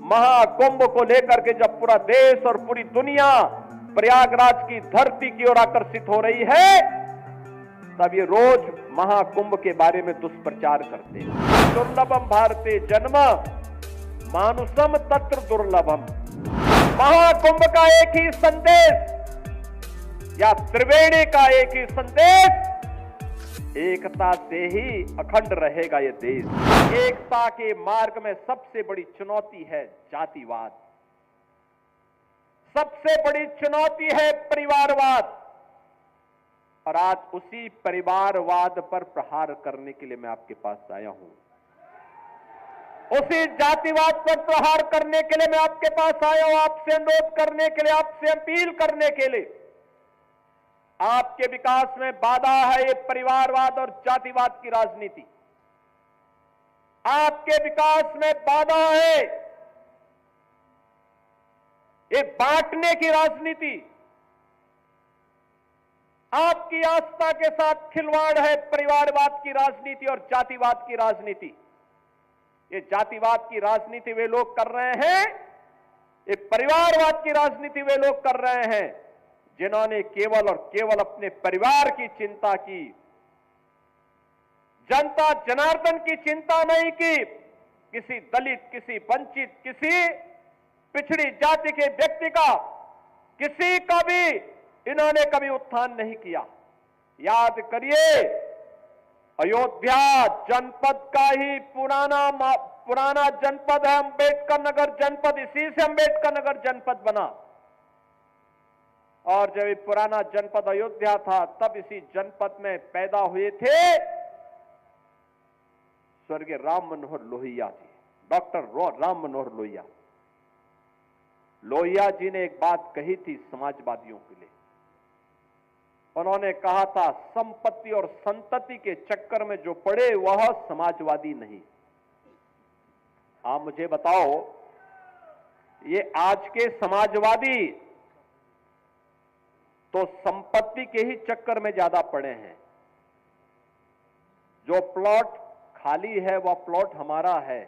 महाकुंभ को लेकर के जब पूरा देश और पूरी दुनिया प्रयागराज की धरती की ओर आकर्षित हो रही है, तब ये रोज महाकुंभ के बारे में दुष्प्रचार करते हैं। दुर्लभम भारते जन्म मानुषम तत्र दुर्लभम। महाकुंभ का एक ही संदेश या त्रिवेणी का एक ही संदेश, एकता से ही अखंड रहेगा ये देश। एकता के मार्ग में सबसे बड़ी चुनौती है जातिवाद, सबसे बड़ी चुनौती है परिवारवाद, और आज उसी परिवारवाद पर प्रहार करने के लिए मैं आपके पास आया हूं। उसी जातिवाद पर प्रहार करने के लिए मैं आपके पास आया हूं, आपसे अनुरोध करने के लिए, आपसे अपील करने के लिए। आपके विकास में बाधा है ये परिवारवाद और जातिवाद की राजनीति। आपके विकास में बाधा है ये बांटने की राजनीति। आपकी आस्था के साथ खिलवाड़ है परिवारवाद की राजनीति और जातिवाद की राजनीति। ये जातिवाद की राजनीति वे लोग कर रहे हैं, ये परिवारवाद की राजनीति वे लोग कर रहे हैं जिन्होंने केवल और केवल अपने परिवार की चिंता की, जनता जनार्दन की चिंता नहीं की। किसी दलित, किसी वंचित, किसी पिछड़ी जाति के व्यक्ति का, किसी का भी इन्होंने कभी उत्थान नहीं किया। याद करिए, अयोध्या जनपद का ही पुराना जनपद है अंबेडकर नगर जनपद। इसी से अंबेडकर नगर जनपद बना, और जब ये पुराना जनपद अयोध्या था तब इसी जनपद में पैदा हुए थे स्वर्गीय राम मनोहर लोहिया जी, डॉक्टर राम मनोहर लोहिया। लोहिया जी ने एक बात कही थी समाजवादियों के लिए। उन्होंने कहा था, संपत्ति और संतति के चक्कर में जो पड़े वह समाजवादी नहीं। आप मुझे बताओ, ये आज के समाजवादी तो संपत्ति के ही चक्कर में ज्यादा पड़े हैं। जो प्लॉट खाली है वह प्लॉट हमारा है,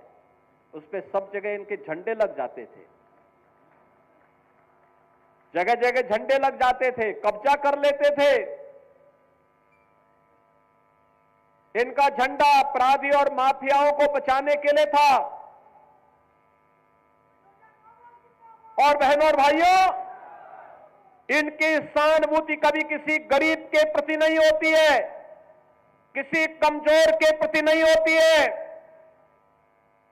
उस पे सब जगह इनके झंडे लग जाते थे, जगह जगह झंडे लग जाते थे, कब्जा कर लेते थे। इनका झंडा अपराधी और माफियाओं को बचाने के लिए था। और बहनों और भाइयों, इनकी सहानुभूति कभी किसी गरीब के प्रति नहीं होती है, किसी कमजोर के प्रति नहीं होती है।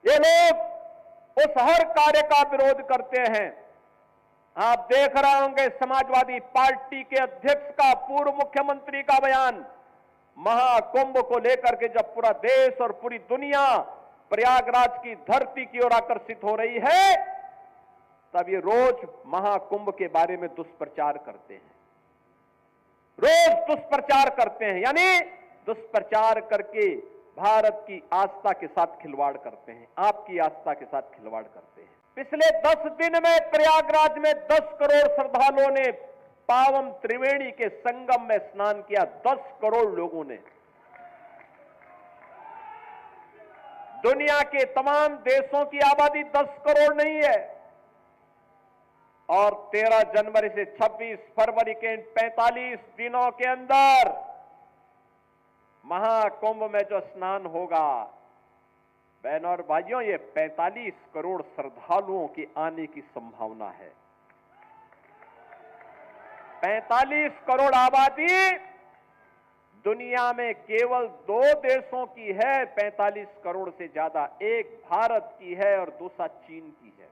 ये लोग उस हर कार्य का विरोध करते हैं। आप देख रहे होंगे समाजवादी पार्टी के अध्यक्ष का, पूर्व मुख्यमंत्री का बयान, महाकुंभ को लेकर के जब पूरा देश और पूरी दुनिया प्रयागराज की धरती की ओर आकर्षित हो रही है, तब ये रोज महाकुंभ के बारे में दुष्प्रचार करते हैं, रोज दुष्प्रचार करते हैं। यानी दुष्प्रचार करके भारत की आस्था के साथ खिलवाड़ करते हैं, आपकी आस्था के साथ खिलवाड़ करते हैं। पिछले 10 दिन में प्रयागराज में 10 करोड़ श्रद्धालुओं ने पावन त्रिवेणी के संगम में स्नान किया। 10 करोड़ लोगों ने। दुनिया के तमाम देशों की आबादी 10 करोड़ नहीं है, और 13 जनवरी से 26 फरवरी के 45 दिनों के अंदर महाकुंभ में जो स्नान होगा, बहनों और भाइयों, ये 45 करोड़ श्रद्धालुओं के आने की संभावना है। 45 करोड़ आबादी दुनिया में केवल 2 देशों की है, 45 करोड़ से ज्यादा। एक भारत की है और दूसरा चीन की है।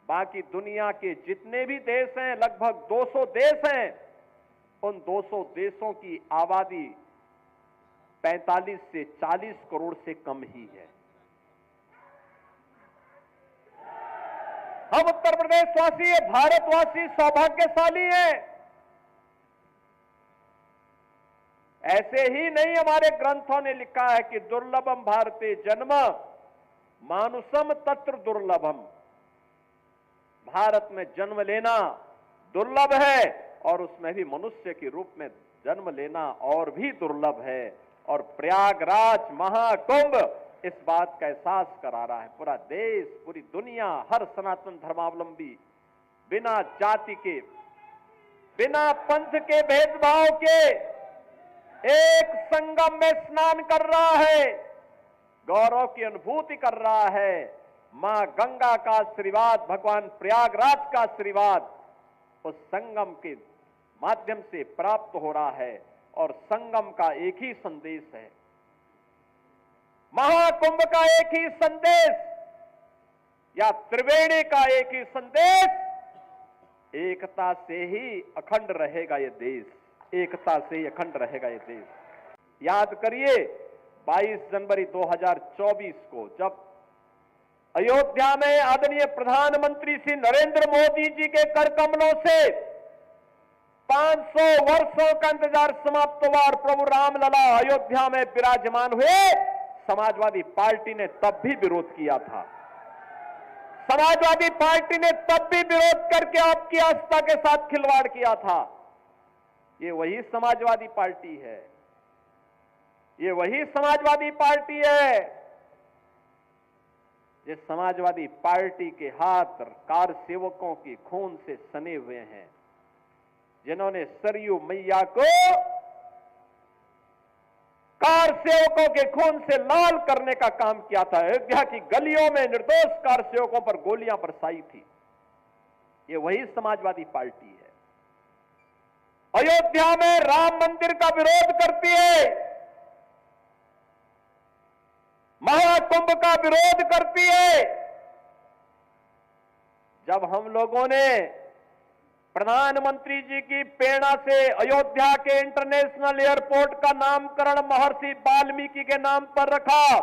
बाकी दुनिया के जितने भी देश हैं, लगभग 200 देश हैं, उन 200 देशों की आबादी 45 से 40 करोड़ से कम ही है। हम उत्तर प्रदेशवासी, भारतवासी सौभाग्यशाली हैं। ऐसे ही नहीं, हमारे ग्रंथों ने लिखा है कि दुर्लभम भारते जन्म मानुषम तत्र दुर्लभम। भारत में जन्म लेना दुर्लभ है, और उसमें भी मनुष्य के रूप में जन्म लेना और भी दुर्लभ है। और प्रयागराज महाकुंभ इस बात का एहसास करा रहा है। पूरा देश, पूरी दुनिया, हर सनातन धर्मावलंबी बिना जाति के, बिना पंथ के भेदभाव के एक संगम में स्नान कर रहा है, गौरव की अनुभूति कर रहा है। मां गंगा का आशीर्वाद, भगवान प्रयागराज का आशीर्वाद उस संगम के माध्यम से प्राप्त हो रहा है और संगम का एक ही संदेश है, महाकुंभ का एक ही संदेश या त्रिवेणी का एक ही संदेश, एकता से ही अखंड रहेगा ये देश, एकता से ही अखंड रहेगा ये देश। याद करिए 22 जनवरी 2024 को जब अयोध्या में आदरणीय प्रधानमंत्री श्री नरेंद्र मोदी जी के कर कमलों से 500 वर्षों का इंतजार समाप्त हुआ और प्रभु रामलला अयोध्या में विराजमान हुए, समाजवादी पार्टी ने तब भी विरोध किया था। समाजवादी पार्टी ने तब भी विरोध करके आपकी आस्था के साथ खिलवाड़ किया था। ये वही समाजवादी पार्टी है, ये वही समाजवादी पार्टी है जिस समाजवादी पार्टी के हाथ कार सेवकों के खून से सने हुए हैं, जिन्होंने सरयू मैया को कार सेवकों के खून से लाल करने का काम किया था। अयोध्या की गलियों में निर्दोष कार सेवकों पर गोलियां बरसाई थी। ये वही समाजवादी पार्टी है। अयोध्या में राम मंदिर का विरोध करती है, महाकुंभ का विरोध करती है। जब हम लोगों ने प्रधानमंत्री जी की प्रेरणा से अयोध्या के इंटरनेशनल एयरपोर्ट का नामकरण महर्षि वाल्मीकि के नाम पर रखा,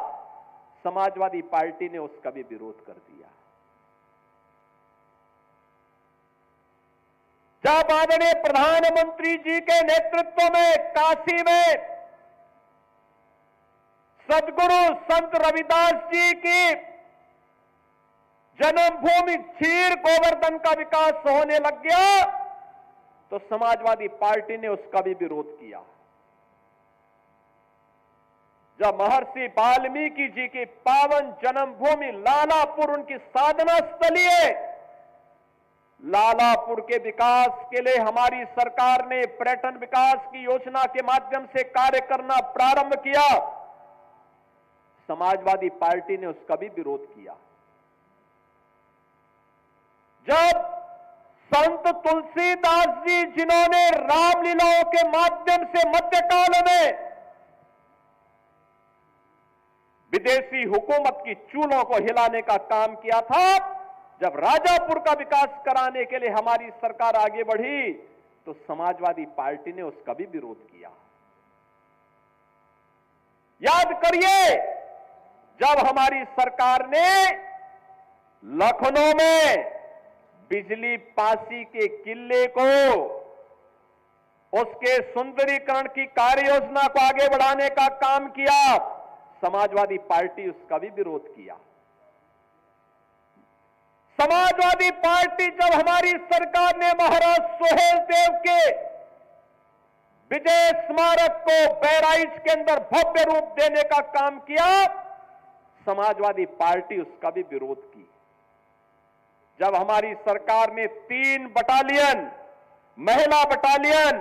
समाजवादी पार्टी ने उसका भी विरोध कर दिया। जब आदरणीय प्रधानमंत्री जी के नेतृत्व में काशी में सदगुरु संत रविदास जी की जन्मभूमि क्षीर गोवर्धन का विकास होने लग गया, तो समाजवादी पार्टी ने उसका भी विरोध किया। जब महर्षि वाल्मीकि जी की पावन जन्मभूमि लालापुर उनकी साधना स्थली है, लालापुर के विकास के लिए हमारी सरकार ने पर्यटन विकास की योजना के माध्यम से कार्य करना प्रारंभ किया, समाजवादी पार्टी ने उसका भी विरोध किया। जब संत तुलसीदास जी, जिन्होंने रामलीलाओं के माध्यम से मध्यकाल में विदेशी हुकूमत की चूलों को हिलाने का काम किया था, जब राजापुर का विकास कराने के लिए हमारी सरकार आगे बढ़ी, तो समाजवादी पार्टी ने उसका भी विरोध किया। याद करिए, जब हमारी सरकार ने लखनऊ में बिजली पासी के किले को, उसके सुंदरीकरण की कार्य योजना को आगे बढ़ाने का काम किया, समाजवादी पार्टी उसका भी विरोध किया। समाजवादी पार्टी जब हमारी सरकार ने महाराज सोहेल देव के विजय स्मारक को बहराइच के अंदर भव्य रूप देने का काम किया, समाजवादी पार्टी उसका भी विरोध की। जब हमारी सरकार ने 3 बटालियन, महिला बटालियन,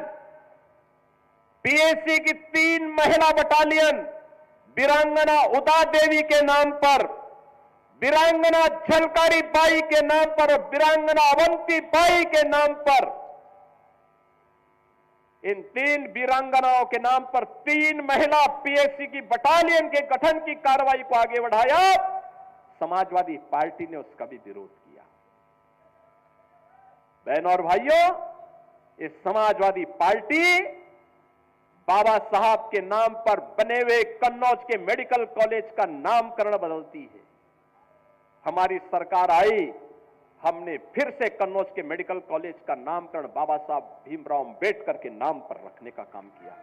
पीएसी की 3 महिला बटालियन वीरांगना उदा देवी के नाम पर, वीरांगना झलकारी बाई के नाम पर, वीरांगना अवंती बाई के नाम पर, इन 3 वीरांगनाओं के नाम पर 3 महिला पीएसी की बटालियन के गठन की कार्रवाई को आगे बढ़ाया, समाजवादी पार्टी ने उसका भी विरोध किया। बहनों और भाइयों, इस समाजवादी पार्टी बाबा साहब के नाम पर बने हुए कन्नौज के मेडिकल कॉलेज का नामकरण बदलती है। हमारी सरकार आई, हमने फिर से कन्नौज के मेडिकल कॉलेज का नामकरण बाबा साहब भीमराव अंबेडकर के नाम पर रखने का काम किया।